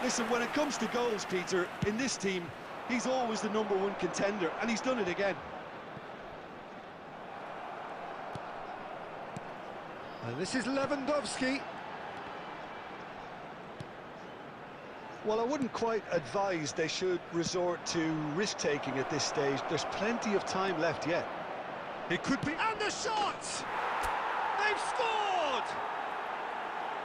S3: Listen, when it comes to goals, Peter, in this team, he's always the #1 contender, and he's done it again.
S2: And this is Lewandowski.
S3: Well, I wouldn't quite advise they should resort to risk-taking at this stage. There's plenty of time left yet.
S2: It could be... And the shot! They've scored!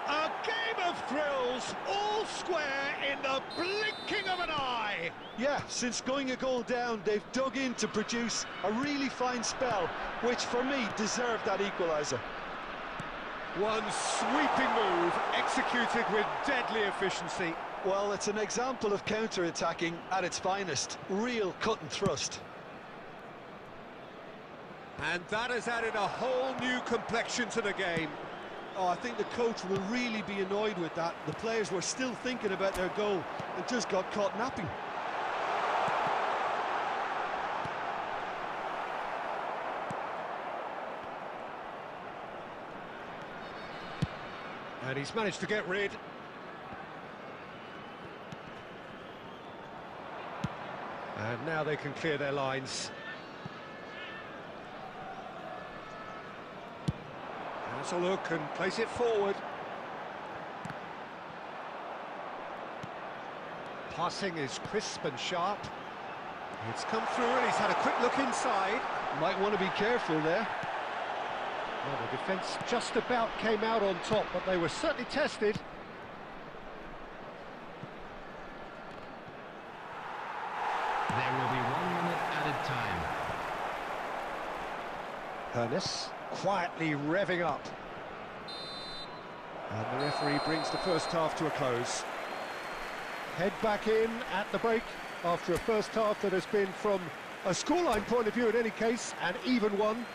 S2: A game of thrills, all square in the blinking of an eye!
S3: Yeah, since going a goal down, they've dug in to produce a really fine spell, which for me deserved that equaliser.
S2: One sweeping move, executed with deadly efficiency.
S3: Well, it's an example of counter-attacking at its finest. Real cut and thrust.
S2: And that has added a whole new complexion to the game.
S3: Oh, I think the coach will really be annoyed with that. The players were still thinking about their goal and just got caught napping.
S2: And he's managed to get rid. And now they can clear their lines. Has a look and place it forward. Passing is crisp and sharp. It's come through and he's had a quick look inside.
S3: Might want to be careful there.
S2: Well, the defence just about came out on top, but they were certainly tested.
S4: There will be 1 minute added time.
S2: Hernes quietly revving up. And the referee brings the first half to a close. Head back in at the break after a first half that has been, from a scoreline point of view in any case, an even one.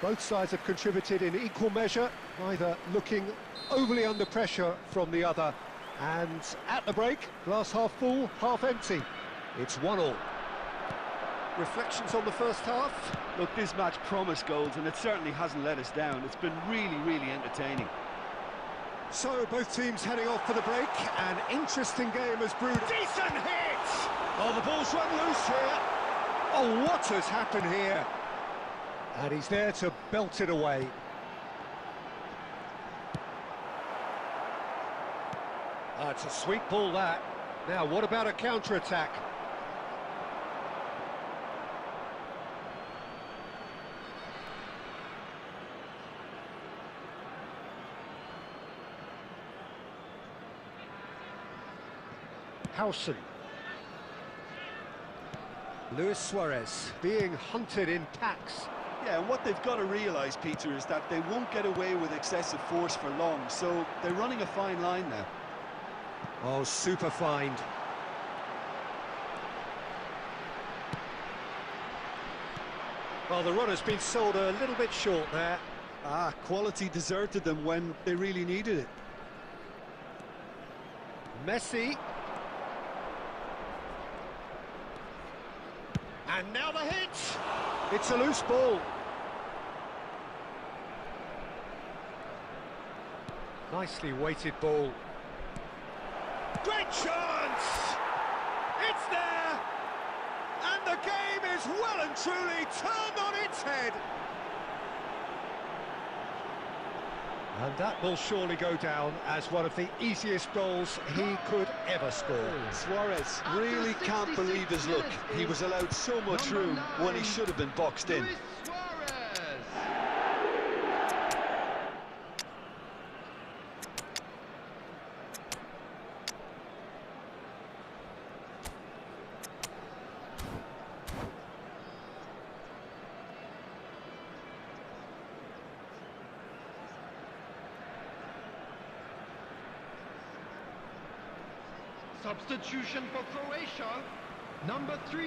S2: Both sides have contributed in equal measure, neither looking overly under pressure from the other. And at the break, glass half full, half empty. It's 1-1. Reflections on the first half?
S3: Look, this match promised goals, and it certainly hasn't let us down. It's been really, really entertaining.
S2: So, both teams heading off for the break. An interesting game has brewed. Decent hit! Oh, the ball's run loose here. Oh, what has happened here? And he's there to belt it away. It's a sweet ball, that. Now, what about a counter-attack? Howson. Luis Suarez being hunted in packs.
S3: Yeah, and what they've got to realise, Peter, is that they won't get away with excessive force for long, so they're running a fine line now.
S2: Oh, super find. Well, the runner's been sold a little bit short there.
S3: Ah, quality deserted them when they really needed it.
S2: Messi. And now the hit! It's a loose ball. Nicely weighted ball. Great chance! It's there! And the game is well and truly turned on its head. And that will surely go down as one of the easiest goals he could ever score.
S3: Suarez really can't believe his luck. He was allowed so much room when he should have been boxed in.
S4: Luis Suarez. Substitution for Croatia, number 3,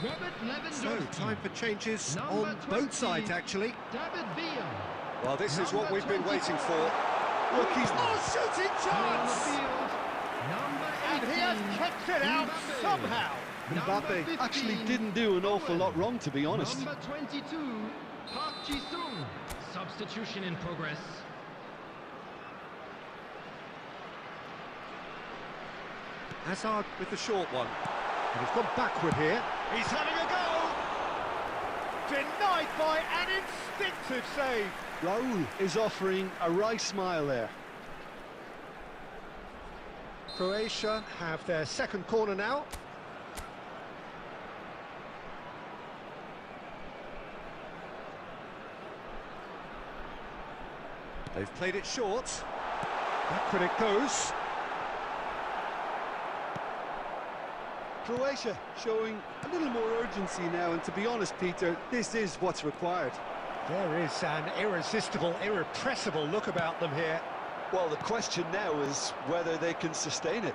S4: Robert Lewandowski.
S2: So, time for changes
S4: Number
S2: on
S4: 20,
S2: both sides, actually.
S4: David Villa.
S2: Well, this is what
S4: Number
S2: we've been
S4: 24,
S2: waiting for. Look, he's... Oh, shooting
S4: Play on the
S2: chance!
S4: field, number 18,
S2: And he has kept it out
S4: Mbappe.
S2: somehow.
S4: Number
S3: Mbappe
S4: 15,
S3: actually didn't do an awful lot wrong, to be honest.
S4: Number 22, Park Ji-sung. Substitution in progress.
S2: Hazard with the short one. And he's gone backward here. He's having a go! Denied by an instinctive save.
S3: Raul is offering a right smile there.
S2: Croatia have their second corner now. They've played it short. Backward it goes.
S3: Croatia showing a little more urgency now, and to be honest, Peter, this is what's required.
S2: There is an irresistible, irrepressible look about them here.
S3: Well, the question now is whether they can sustain it.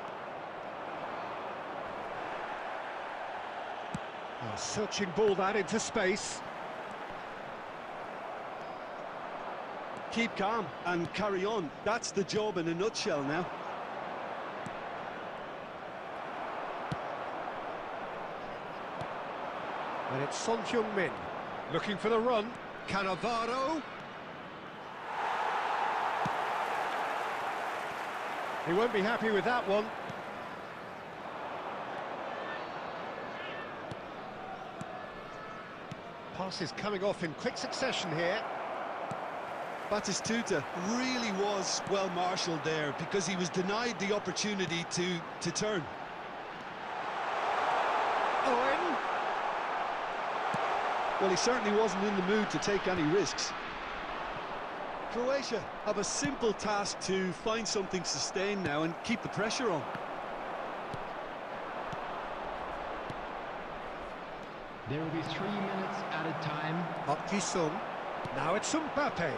S2: A searching ball that into space.
S3: Keep calm and carry on. That's the job in a nutshell now.
S2: And it's Son Heung-min looking for the run. Cannavaro. He won't be happy with that one. Passes coming off in quick succession here.
S3: Batistuta really was well marshalled there because he was denied the opportunity to turn.
S2: Owen.
S3: Well, he certainly wasn't in the mood to take any risks. Croatia have a simple task to find something sustained now and keep the pressure on.
S4: There will be 3 minutes at a time.
S2: Park Ji-sung. Now it's Mbappe.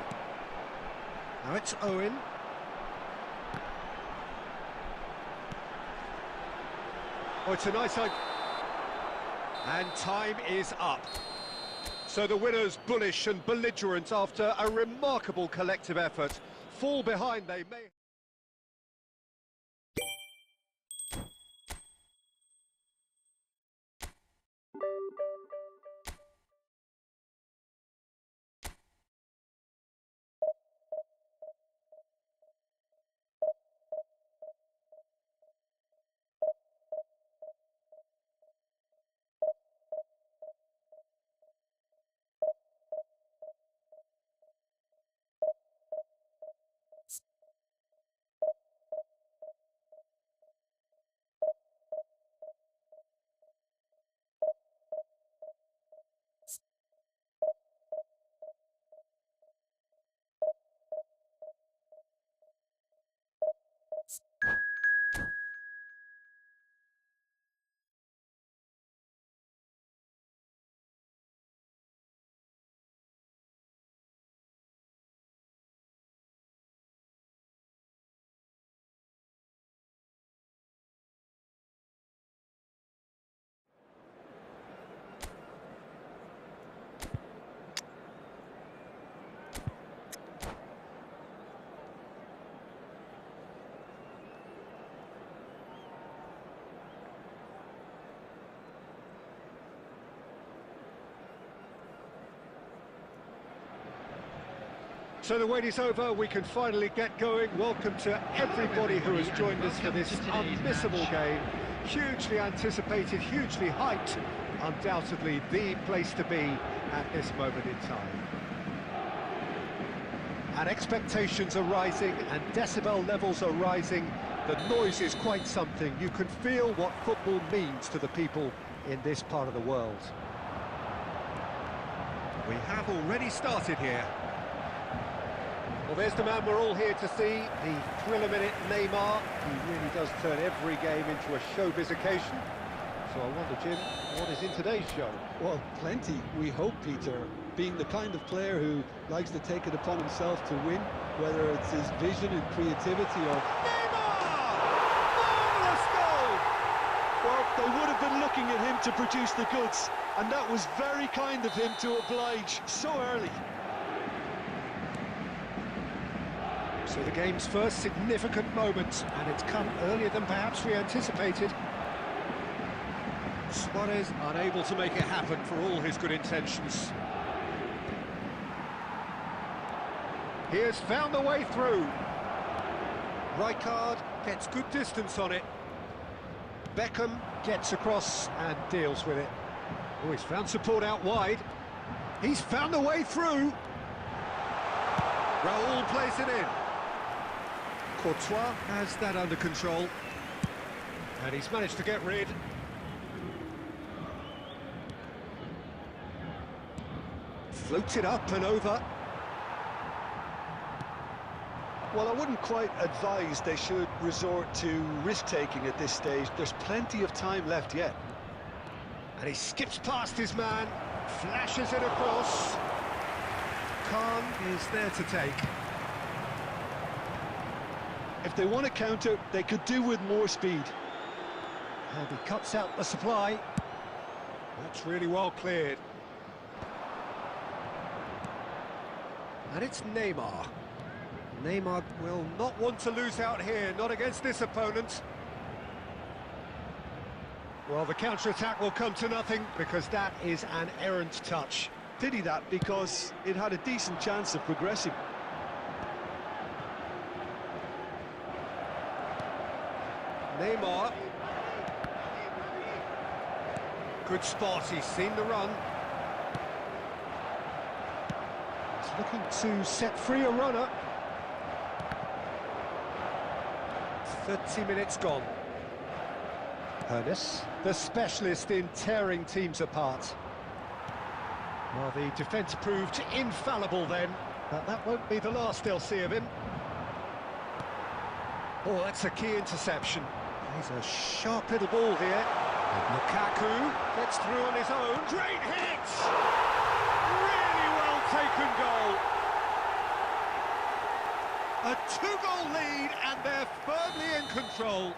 S2: Now it's Owen. Oh, it's a nice idea. And time is up. So the winners, bullish and belligerent after a remarkable collective effort. Fall behind they may... So the wait is over, we can finally get going. Welcome to everybody who has joined us for this unmissable game. Hugely anticipated, hugely hyped. Undoubtedly the place to be at this moment in time. And expectations are rising and decibel levels are rising. The noise is quite something. You can feel what football means to the people in this part of the world. We have already started here. Well, there's the man we're all here to see, the thriller-minute Neymar. He really does turn every game into a showbiz occasion. So I wonder, Jim, what is in today's show?
S3: Well, plenty, we hope, Peter. Being the kind of player who likes to take it upon himself to win, whether it's his vision and creativity or...
S2: Neymar! Marvellous goal!
S3: Well, they would have been looking at him to produce the goods, and that was very kind of him to oblige so early.
S2: So the game's first significant moment, and it's come earlier than perhaps we anticipated. Suarez unable to make it happen for all his good intentions. He has found the way through. Rijkaard gets good distance on it. Beckham gets across and deals with it. Oh, he's found support out wide. He's found the way through. Raul plays it in. Potw has that under control. And he's managed to get rid. Floats it up and over.
S3: Well, I wouldn't quite advise they should resort to risk-taking at this stage. There's plenty of time left yet.
S2: And he skips past his man, flashes it across. Khan is there to take.
S3: If they want to counter, they could do with more speed.
S2: And he cuts out the supply. That's really well cleared. And it's Neymar. Neymar will not want to lose out here, not against this opponent. Well, the counter-attack will come to nothing because that is an errant touch.
S3: Pity that, because it had a decent chance of progressing.
S2: Neymar. Good spot, he's seen the run. He's looking to set free a runner. 30 minutes gone. Ernest, the specialist in tearing teams apart. Well, the defence proved infallible then, but that won't be the last they'll see of him. Oh, that's a key interception. He's a sharp little ball here. And Lukaku gets through on his own. Great hit! Really well taken goal. A two-goal lead, and they're firmly in control.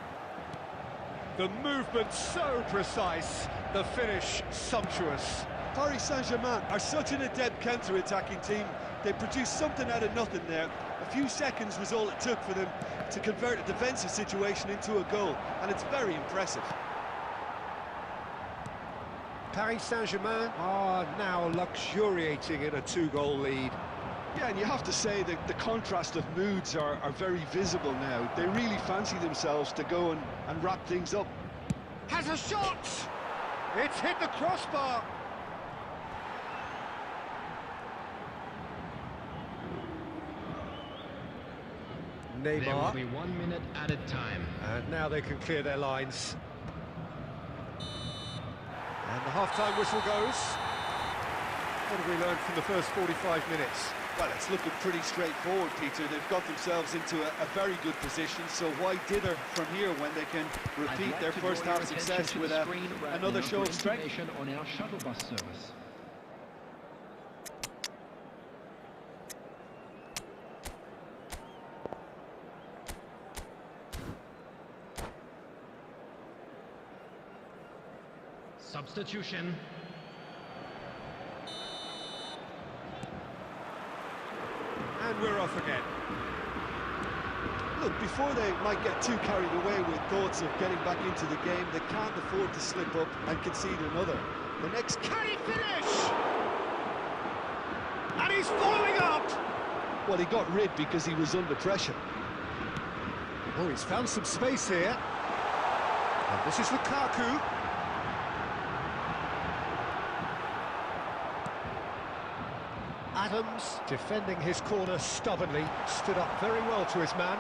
S2: The movement so precise, the finish sumptuous.
S3: Paris Saint-Germain are such an adept counter-attacking team. They produced something out of nothing there. A few seconds was all it took for them to convert a defensive situation into a goal, and it's very impressive.
S2: Paris Saint-Germain are now luxuriating in a two-goal lead.
S3: Yeah, and you have to say that the contrast of moods are very visible now. They really fancy themselves to go and wrap things up.
S2: Has a shot! It's hit the crossbar! Neymar.
S5: There will be 1 minute added time.
S2: And now they can clear their lines. And the half-time whistle goes. What have we learned from the first 45 minutes?
S3: Well, it's looking pretty straightforward, Peter. They've got themselves into a very good position, so why dither from here when they can repeat their first half success with another show of strength?
S5: On our shuttle bus service. Substitution.
S2: And we're off again.
S3: Look, before they might get too carried away with thoughts of getting back into the game, they can't afford to slip up and concede another. The next...
S2: Can he finish? And he's following up!
S3: Well, he got rid because he was under pressure.
S2: Oh, he's found some space here. And this is Lukaku. Adams, defending his corner stubbornly, stood up very well to his man.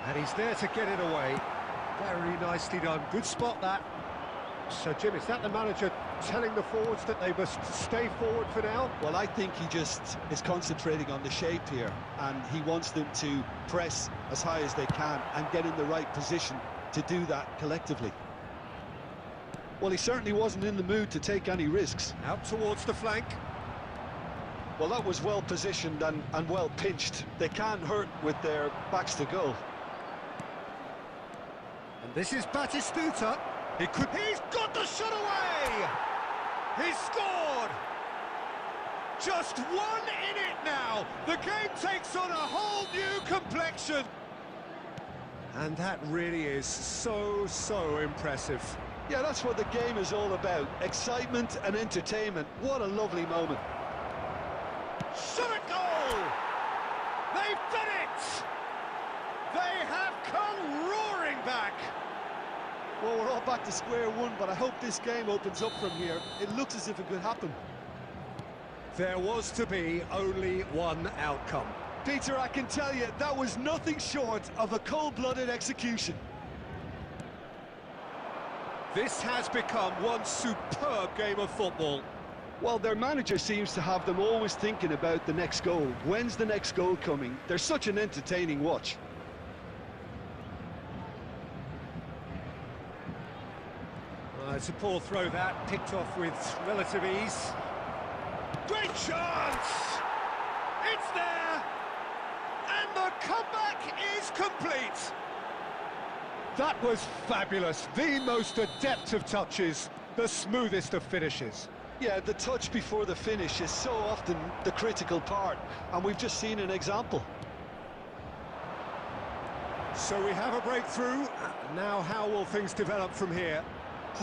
S2: And he's there to get it away. Very nicely done. Good spot, that. So, Jim, is that the manager telling the forwards that they must stay forward for now?
S3: Well, I think he just is concentrating on the shape here, and he wants them to press as high as they can and get in the right position to do that collectively. Well, he certainly wasn't in the mood to take any risks.
S2: Out towards the flank.
S3: Well, that was well positioned and well pinched. They can't hurt with their backs to goal.
S2: And this is Batistuta. He's got the shot away! He's scored! Just one in it now! The game takes on a whole new complexion! And that really is so impressive.
S3: Yeah, that's what the game is all about. Excitement and entertainment. What a lovely moment.
S2: Shot at goal! They've done it! They have come roaring back!
S3: Well, we're all back to square one, but I hope this game opens up from here. It looks as if it could happen.
S2: There was to be only one outcome.
S3: Peter, I can tell you, that was nothing short of a cold-blooded execution.
S2: This has become one superb game of football.
S3: Well, their manager seems to have them always thinking about the next goal. When's the next goal coming? They're such an entertaining watch.
S2: It's a poor throw, that, picked off with relative ease. Great chance! It's there! And the comeback is complete! That was fabulous, the most adept of touches, the smoothest of finishes.
S3: Yeah, the touch before the finish is so often the critical part, and we've just seen an example.
S2: So we have a breakthrough. Now how will things develop from here?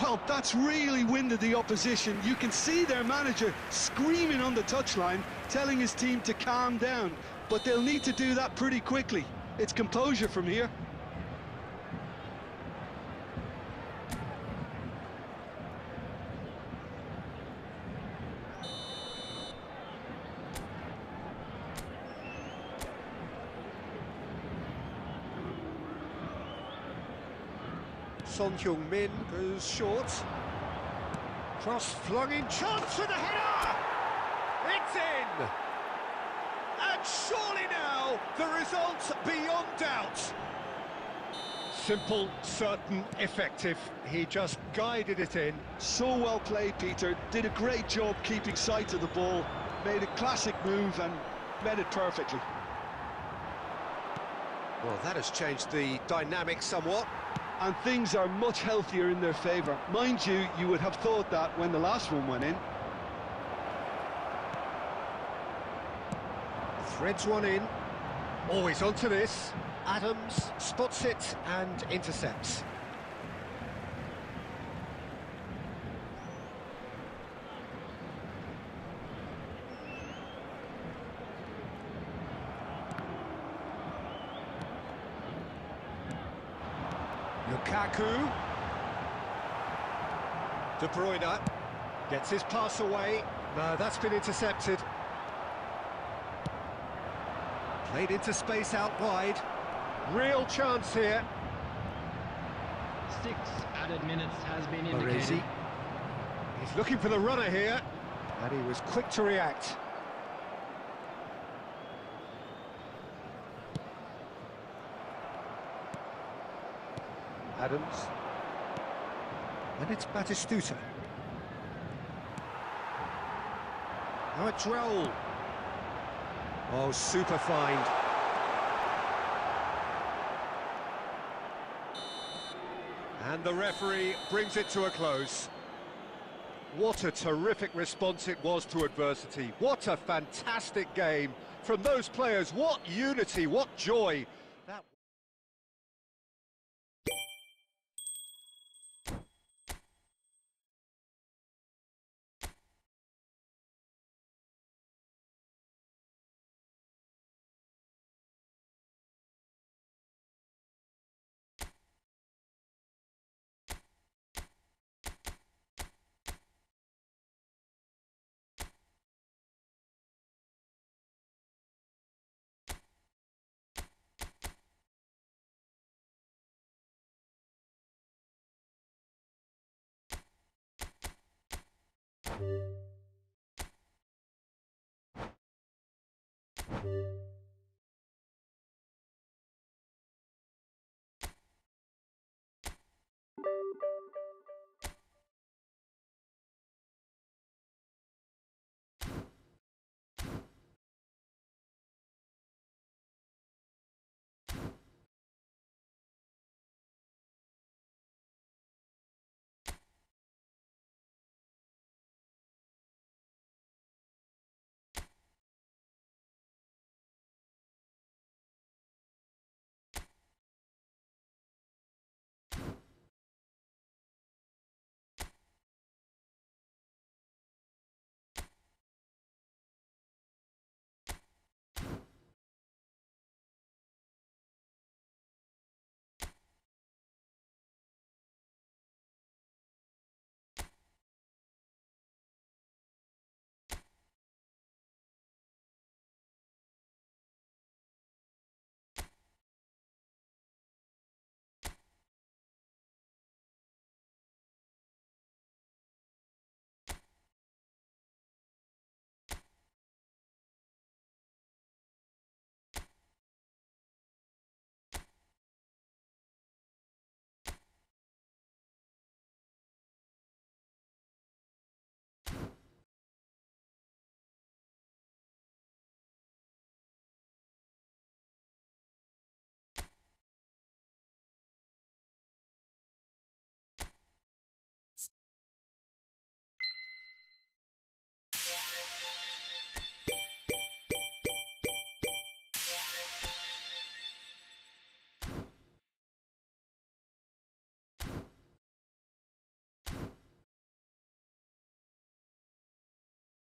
S3: Well, that's really winded the opposition. You can see their manager screaming on the touchline, telling his team to calm down, but they'll need to do that pretty quickly. It's composure from here.
S2: Son Heung-min goes short. Cross flung in, chance for the header! It's in! And surely now, the result beyond doubt. Simple, certain, effective. He just guided it in.
S3: So well played, Peter. Did a great job keeping sight of the ball. Made a classic move and met it perfectly.
S2: Well, that has changed the dynamic somewhat.
S3: And things are much healthier in their favour. Mind you, you would have thought that when the last one went in.
S2: Threads one in. Always onto this. Adams spots it and intercepts. Lukaku. De Bruyne gets his pass away. No, that's been intercepted. Played into space out wide. Real chance here.
S5: 6 added minutes has been indicated.
S2: He's looking for the runner here, and he was quick to react. Adams. And it's Batistuta. Now it's Raul. Oh, super find. And the referee brings it to a close. What a terrific response it was to adversity. What a fantastic game from those players. What unity, what joy.